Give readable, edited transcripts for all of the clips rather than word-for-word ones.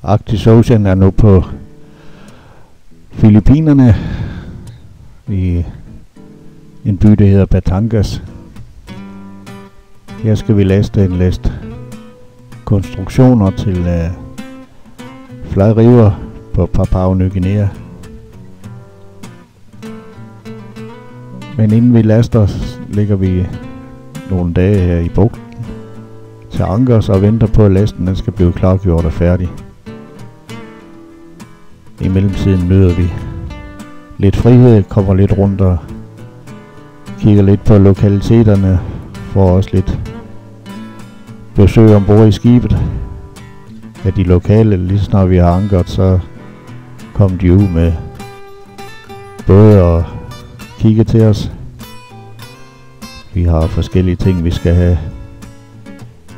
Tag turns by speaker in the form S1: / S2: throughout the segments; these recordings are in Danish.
S1: Arctic Ocean er nu på Filippinerne i en by, der hedder Batangas. Her skal vi laste en last konstruktioner til Fly River på Papua Ny Guinea. Men inden vi laster, ligger vi nogle dage her i bugten til ankers og venter på, at lasten den skal blive klargjort og færdig. I mellemtiden nyder vi lidt frihed, kommer lidt rundt og kigger lidt på lokaliteterne, får også lidt besøg ombord i skibet af de lokale. Lige snart vi har ankeret, så kommer de ud med både og kigge til os. Vi har forskellige ting, vi skal have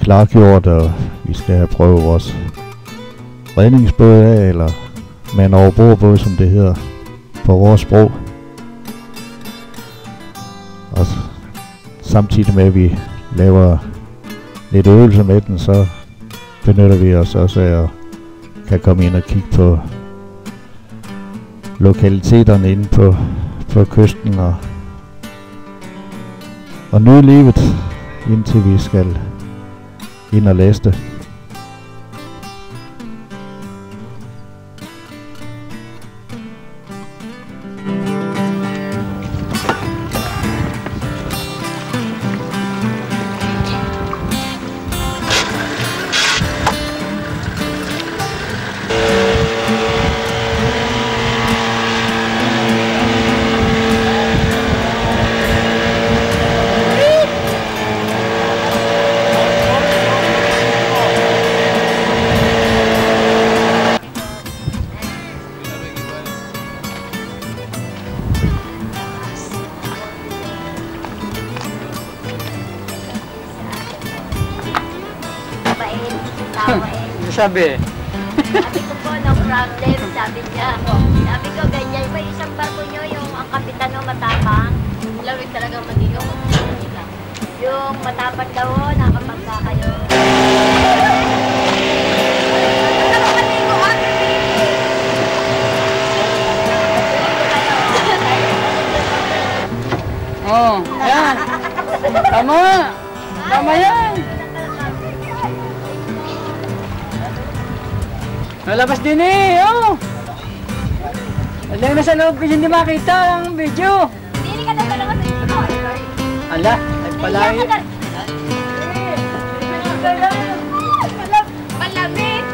S1: klargjort, og vi skal have prøvet vores redningsbåd af, eller mand over bordbåd, som det hedder på vores sprog. Og samtidig med, at vi laver lidt øvelse med den, så benytter vi os også af at kan komme ind og kigge på lokaliteterne inde på kysten og nyde livet, indtil vi skal ind og laste.
S2: Sabi?
S3: Sabi ko po, no problem, sabi niya. Sabi ko, ganyan, may isang barko nyo, yung ang kapitan no matapang. Lawit talaga madilong. Yung matapang daw, nakapagka kayo.
S2: Oh, yan. Tama. Tama yan. Nalabas din eh, oh! Alam na sa loob kasi hindi makita ang video.
S3: Hindi ka na talaga sa ito.
S2: Ala, ay palagi.
S3: Malamig!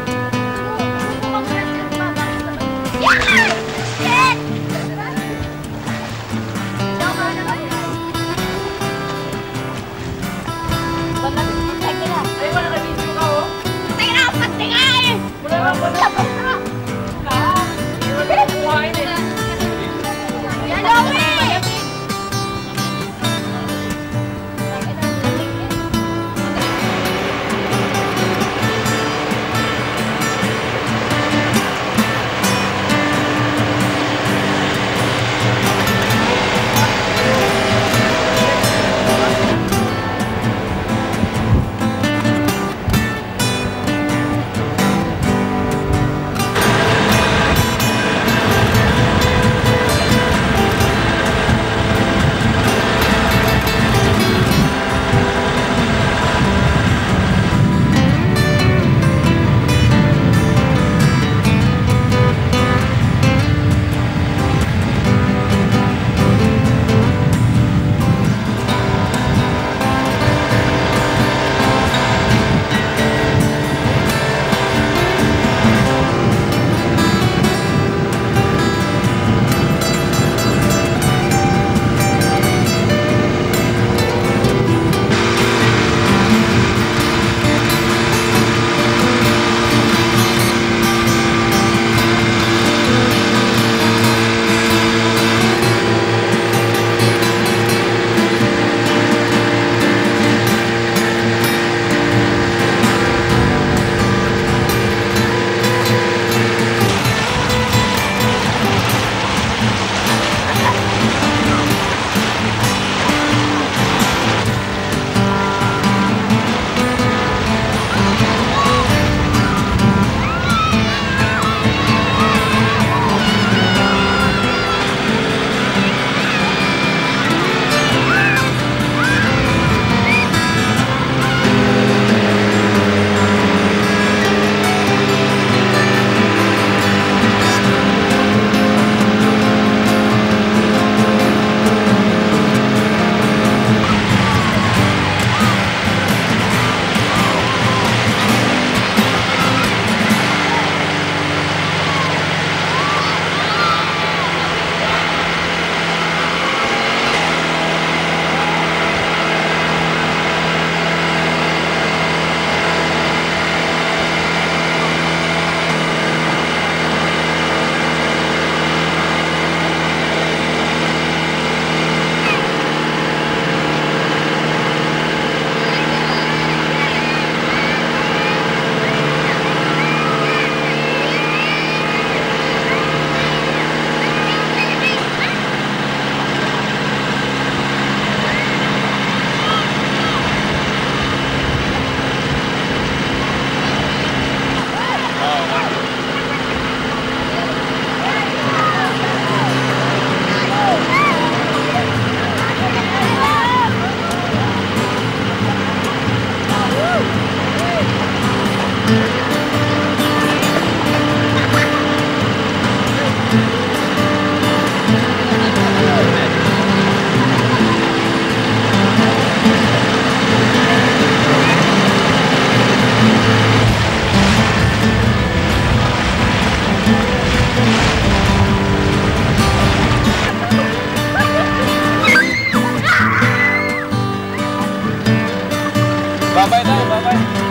S4: Babay daw, babay.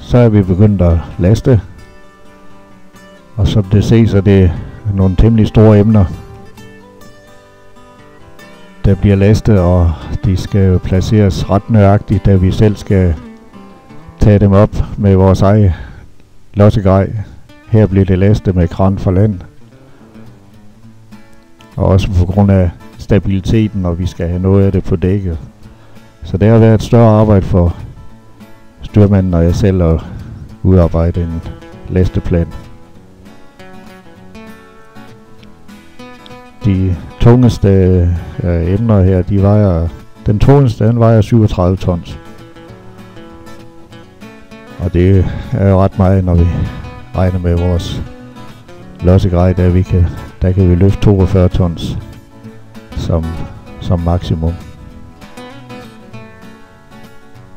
S1: Så er vi begyndt at laste, og som det ses, er det nogle temmelig store emner, der bliver lastet, og de skal placeres ret nøjagtigt, da vi selv skal tage dem op med vores eget lossegrej. Her bliver det lastet med kran fra land, og også på grund af stabiliteten, og vi skal have noget af det på dækket. Så det har været et større arbejde for styrmanden og jeg selv at udarbejde en lasteplan. De tungeste emner her, de vejer, den tungeste den vejer 37 tons. Og det er jo ret meget, når vi regner med vores lossegrej, der kan vi løfte 42 tons som maksimum.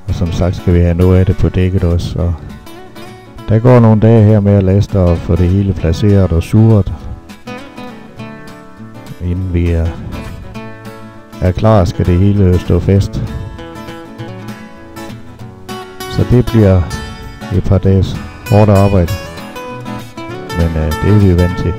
S1: Og som sagt skal vi have noget af det på dækket også. Og der går nogle dage her med at laste og få det hele placeret og suret. Inden vi er klar, skal det hele stå fast. Så det bliver et par dages hårdt arbejde. Men det er vi jo vant til.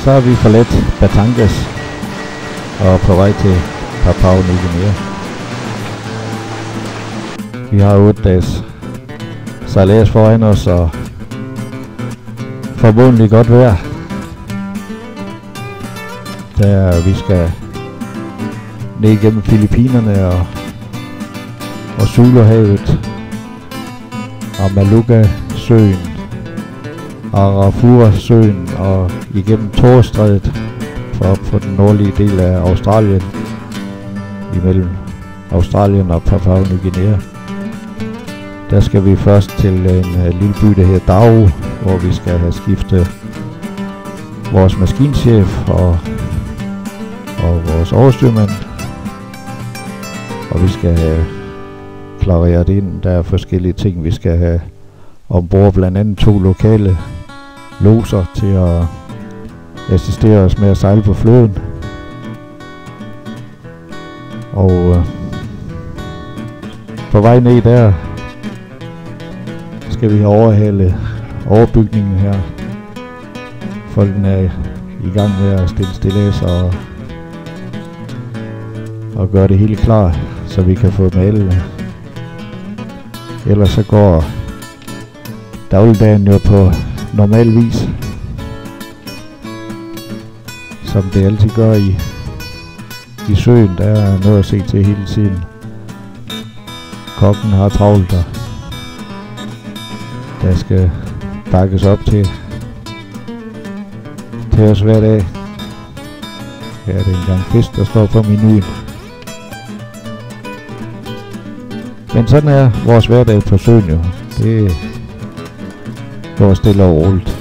S1: Så har vi forladt Batangas og på vej til Papua Ny Guinea. Vi har 8 dages sejlads foran os og formodentlig godt vejr. Der vi skal ned igennem Filippinerne og Zuluhavet og Maluka-søen og Arafura-søen og igennem Torstrædet for op på den nordlige del af Australien, imellem Australien og Papua Ny Guinea. Der skal vi først til en lille by, der hedder Dao, hvor vi skal have skiftet vores maskinchef og vores overstyrmand. Og vi skal have klareret ind. Der er forskellige ting, vi skal have ombord. Blandt andet 2 lokale loser til at assistere os med at sejle på floden. Og på vej ned der skal vi overhale overbygningen her. Folkene er i gang med at stille stillads og gøre det hele klar, så vi kan få malet. Ellers så går dagligdagen jo på normal vis, som det altid gør i søen. Der er noget at se til hele tiden. Kokken har travlt, og der skal bakkes op til os hver dag. Her er det en gang fisk, der står på menuen. Men sådan er vores hverdag på søen jo. Det går stille og roligt.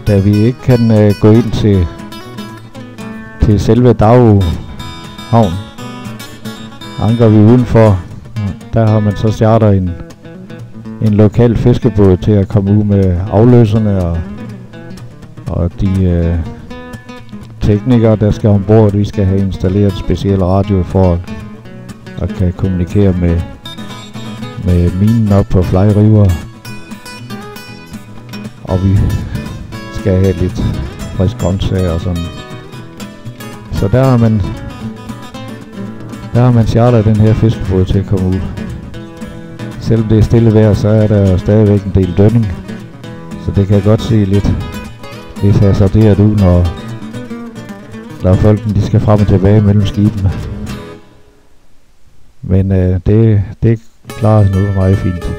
S1: Da vi ikke kan gå ind til selve Dao havn, anker vi udenfor. Der har man så charter en lokal fiskebåd til at komme ud med afløserne og de teknikere, der skal ombord. Vi skal have installeret en speciel radio for at kan kommunikere med minen op på Fly River. Og vi skal have lidt frisk grøntsager og sådan. Så der har man charteret den her fiskebåd til at komme ud. Selvom det er stille vejr, så er der stadigvæk en del dønning. Så det kan godt se lidt hasarderet ud, når folkene de skal frem og tilbage mellem skibene. Men det klarer sig nu meget fint.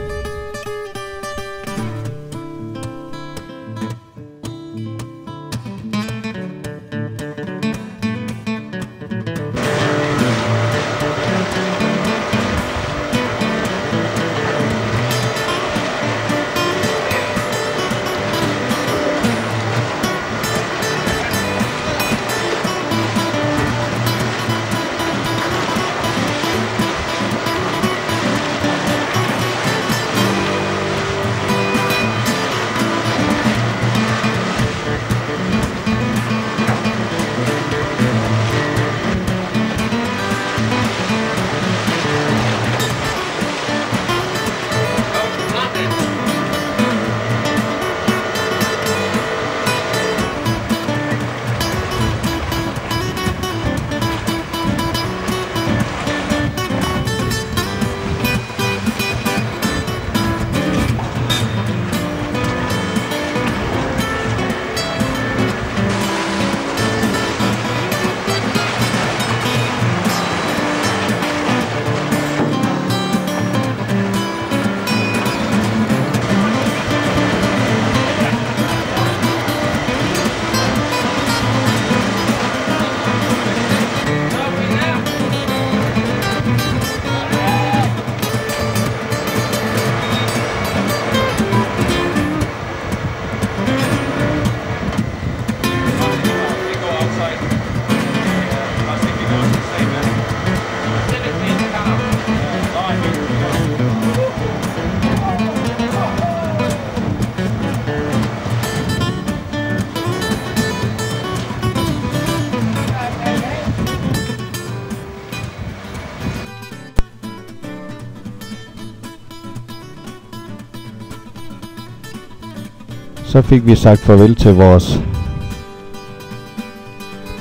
S1: Så fik vi sagt farvel til vores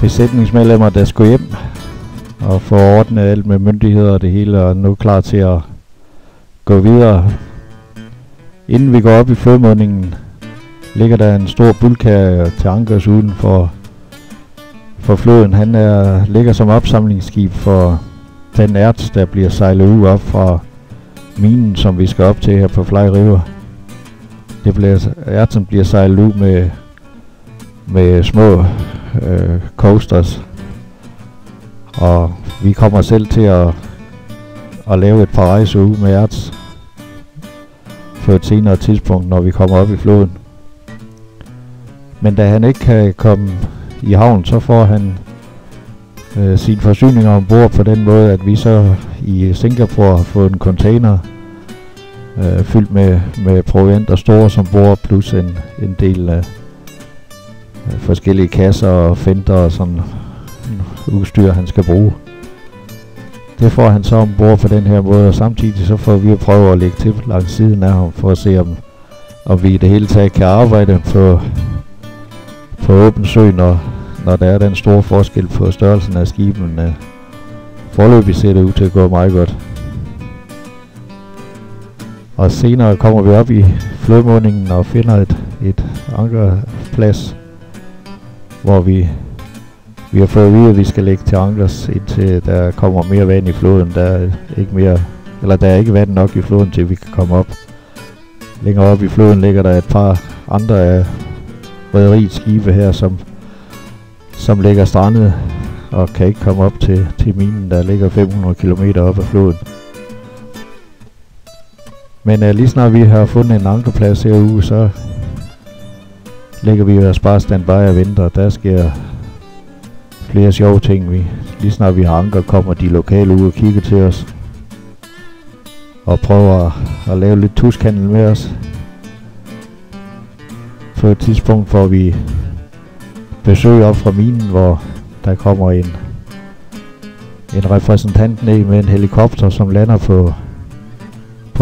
S1: besætningsmedlemmer, der skulle hjem og få ordnet alt med myndigheder og det hele, og nu klar til at gå videre. Inden vi går op i flodmundingen, ligger der en stor bulkær til ankers uden for floden. Han ligger som opsamlingsskib for den erts, der bliver sejlet ud op fra minen, som vi skal op til her på Fly River. Ertsen bliver sejlet ud med små coasters, og vi kommer selv til at lave et par rejser ud med erts på et senere tidspunkt, når vi kommer op i floden. Men da han ikke kan komme i havn, så får han sine forsyninger ombord på den måde, at vi så i Singapore har fået en container fyldt med proviant og store som bord, plus en del af forskellige kasser og fender og sådan udstyr, han skal bruge. Det får han så ombord på den her måde, og samtidig så får vi at prøve at lægge til langs siden af ham, for at se om vi i det hele taget kan arbejde på åben sø, når der er den store forskel på størrelsen af skibene. Foreløbig ser det ud til at gå meget godt. Og senere kommer vi op i flodmundingen og finder et ankerplads, hvor vi har fået at vide, at vi skal lægge til ankers, indtil der kommer mere vand i floden. Der er ikke vand nok i floden, til vi kan komme op. Længere op i floden ligger der et par andre af rederiets skibe her, som ligger strandet og kan ikke komme op til minen, der ligger 500 km op ad floden. Men lige snart vi har fundet en ankerplads herude, så ligger vi og bare standby og venter. Der sker flere sjove ting. Lige snart vi har anker, kommer de lokale ud og kigger til os og prøver at lave lidt tuskhandel med os. På et tidspunkt får vi besøg op fra minen, hvor der kommer en repræsentant ned med en helikopter, som lander på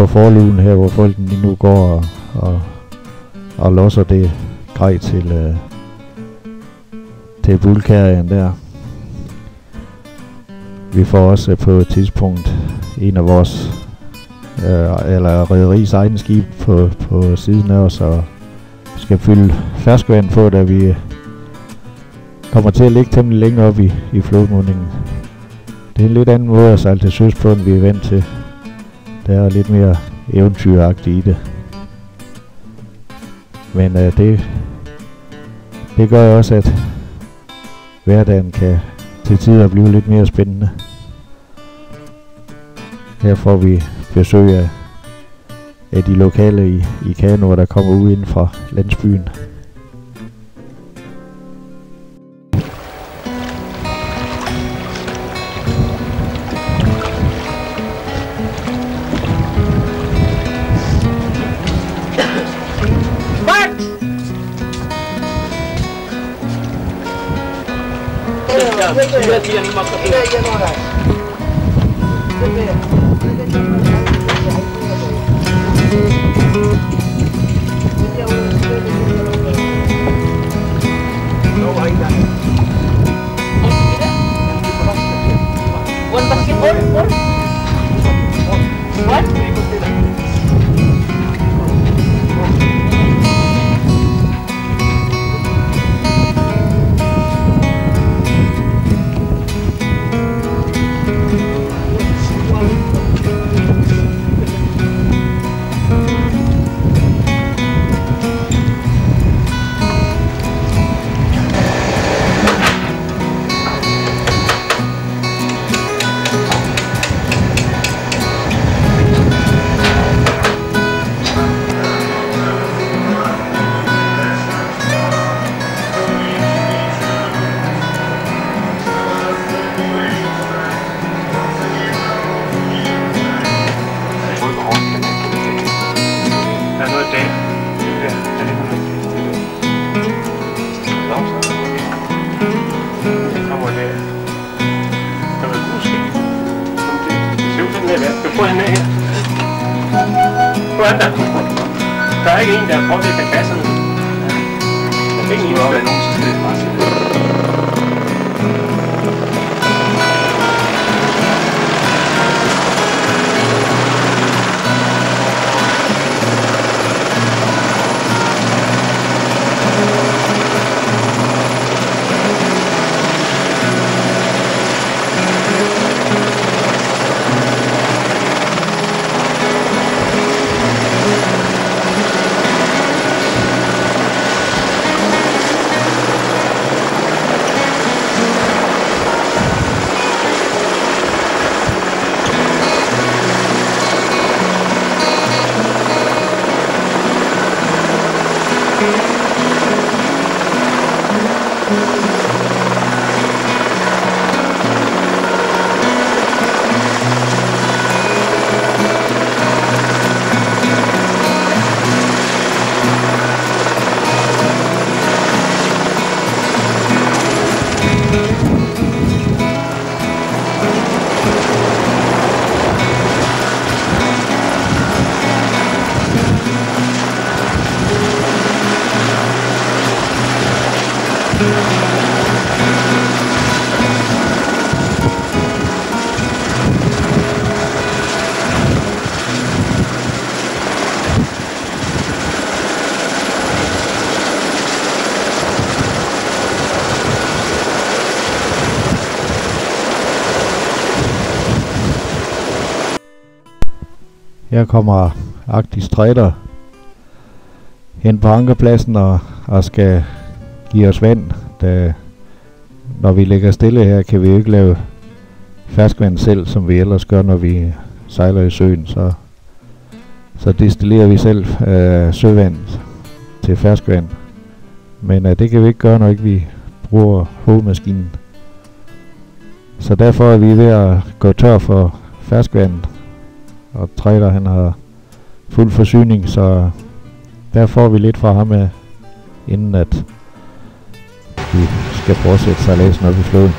S1: forlugen her, hvor folk lige nu går og losser det grej til bulkærien der. Vi får også på et tidspunkt en af vores rederiets egen skib på siden af os, og skal fylde ferskvand på, da vi kommer til at ligge temmelig længe op i flodmundingen. Det er en lidt anden måde at sejle til søs på, end vi er vant til. Der er lidt mere eventyragtigt i det. Men det gør også, at hverdagen kan til tider blive lidt mere spændende. Her får vi besøg af de lokale i kanoer, der kommer ud inden fra landsbyen.
S2: One basketball? What?
S4: Der er ikke en, der har påvirket kasserne. Ingen op af nogen, så skal det bare til.
S1: Her kommer Arctic Trader hen på ankerpladsen og skal give os vand. Da, når vi ligger stille her, kan vi jo ikke lave ferskvand selv, som vi ellers gør, når vi sejler i søen. Så destillerer vi selv søvand til ferskvand. Men det kan vi ikke gøre, når ikke vi bruger hovedmaskinen. Så derfor er vi ved at gå tør for ferskvand. Og Trader, han har fuld forsyning, så der får vi lidt fra ham af, inden at vi skal fortsætte sejladsen op i floden.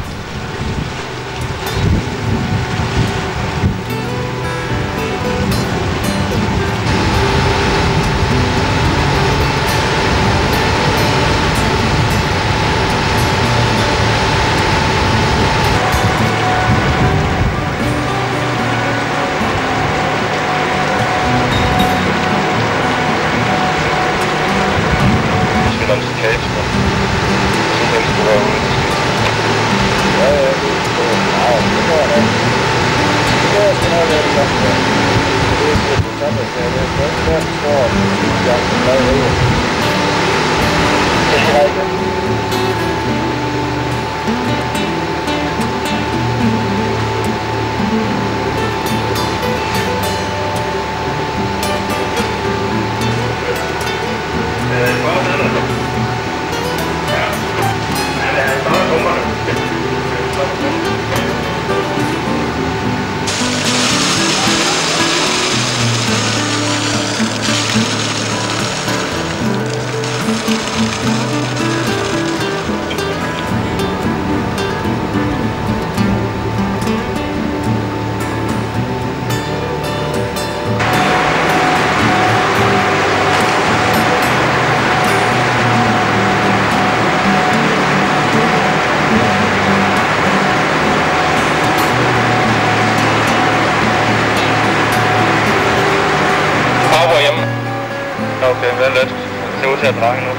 S5: Okay, vent lidt. Det ser ud til at dreje nu.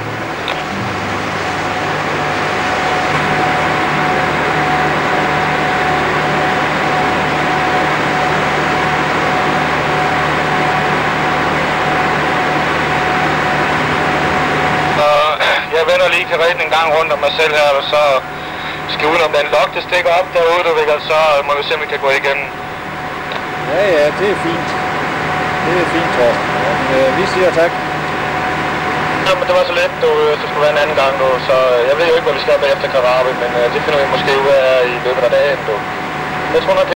S5: Jeg vender lige kareten en gang rundt om mig selv her, og så skal udenom den lok, der stikker op derude, du ved, så må vi simpelthen kan gå igennem.
S6: Ja, det er fint. Det er fint, Torsten. Vi siger tak.
S5: Ja, men det var så lidt, det skulle være en anden gang, så jeg ved jo ikke, hvad vi skal bagefter Karabi, men det finder vi måske ud af i løbet af dagen. Jeg tror nok,